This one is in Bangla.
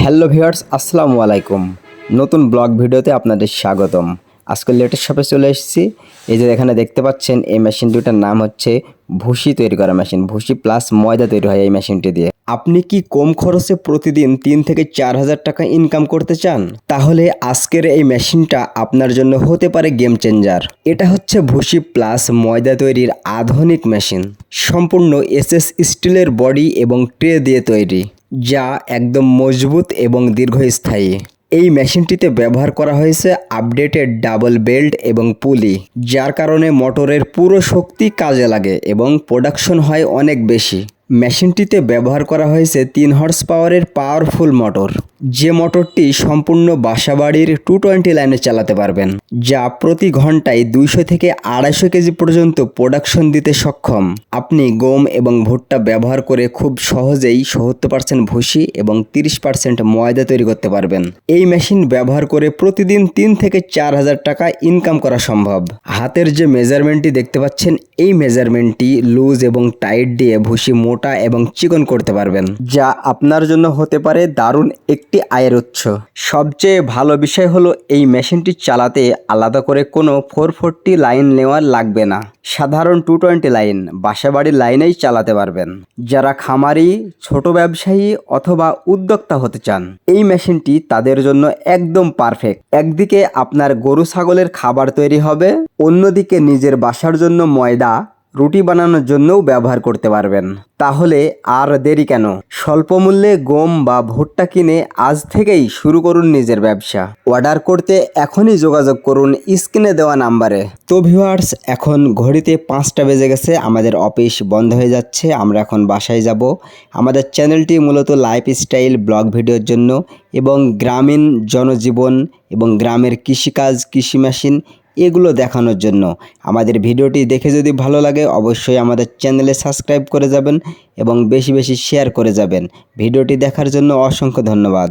হ্যালো ভিউয়ার্স, আসসালামু আলাইকুম। নতুন ব্লগ ভিডিওতে আপনাদের স্বাগতম। আজকে লেটেস্ট শপে চলে এসেছি। এই যে এখানে দেখতে পাচ্ছেন, এই মেশিন দুটার নাম হচ্ছে ভুসি তৈরি করা মেশিন। ভুসি প্লাস ময়দা তৈরি হয় এই মেশিনটি দিয়ে। আপনি কি কম খরচে প্রতিদিন 3 থেকে 4 হাজার টাকা ইনকাম করতে চান? তাহলে আজকের এই মেশিনটা আপনার জন্য হতে পারে গেম চেঞ্জার। এটা হচ্ছে ভুসি প্লাস ময়দা তৈরির আধুনিক মেশিন। সম্পূর্ণ এসএস স্টিলের বডি এবং ট্রে দিয়ে তৈরি, যা একদম মজবুত এবং দীর্ঘস্থায়ী। এই মেশিনটিতে ব্যবহার করা হয়েছে আপডেটেড ডাবল বেল্ট এবং পুলি, যার কারণে মোটরের পুরো শক্তি কাজে লাগে এবং প্রোডাকশন হয় অনেক বেশি। মেশিনটিতে ব্যবহার করা হয়েছে 3 হর্স পাওয়ারের পাওয়ারফুল মোটর, যে মোটরটি সম্পূর্ণ বাসাবাড়ির 220 লাইনে চালাতে পারবেন, যা প্রতি ঘন্টায় 200 থেকে 250 কেজি পর্যন্ত প্রোডাকশন দিতে সক্ষম। আপনি গম এবং ভুট্টা ব্যবহার করে খুব সহজেই 70% ভুসি এবং 30% ময়দা তৈরি করতে পারবেন। এই মেশিন ব্যবহার করে প্রতিদিন 3 থেকে 4 হাজার টাকা ইনকাম করা সম্ভব। হাতের যে মেজারমেন্টটি দেখতে পাচ্ছেন, এই মেজারমেন্টটি লুজ এবং টাইট দিয়ে ভুসি মোটা এবং চিকন করতে পারবেন, যা আপনার জন্য হতে পারে দারুণ একটি আয়ের উৎস। সবচেয়ে ভালো বিষয় হলো, এই মেশিনটি চালাতে আলাদা করে কোনো 440 লাইন নেওয়া লাগবে না। সাধারণ 220 লাইন বাসাবাড়ির লাইনেই চালাতে পারবেন। যারা খামারি, ছোট ব্যবসায়ী অথবা উদ্যোক্তা হতে চান, এই মেশিনটি তাদের জন্য একদম পারফেক্ট। একদিকে আপনার গরু ছাগলের খাবার তৈরি হবে, অন্যদিকে নিজের বাসার জন্য ময়দা, রুটি বানানোর জন্যও ব্যবহার করতে পারবেন। তাহলে আর দেরি কেন? স্বল্প মূল্যে গম বা ভুট্টা কিনে আজ থেকেই শুরু করুন নিজের ব্যবসা। অর্ডার করতে এখনই যোগাযোগ করুন স্ক্রিনে দেওয়া নাম্বারে। তো ভিউয়ার্স, এখন ঘড়িতে 5টা বেজে গেছে, আমাদের অফিস বন্ধ হয়ে যাচ্ছে, আমরা এখন বাসায় যাব। আমাদের চ্যানেলটি মূলত লাইফস্টাইল ব্লগ ভিডিওর জন্য এবং গ্রামীণ জনজীবন এবং গ্রামের কৃষিকাজ, কৃষি মেশিন এগুলো দেখানোর জন্য। আমাদের ভিডিওটি দেখে যদি ভালো লাগে, অবশ্যই আমাদের চ্যানেলে সাবস্ক্রাইব করে যাবেন এবং বেশি বেশি শেয়ার করে যাবেন। ভিডিওটি দেখার জন্য অসংখ্য ধন্যবাদ।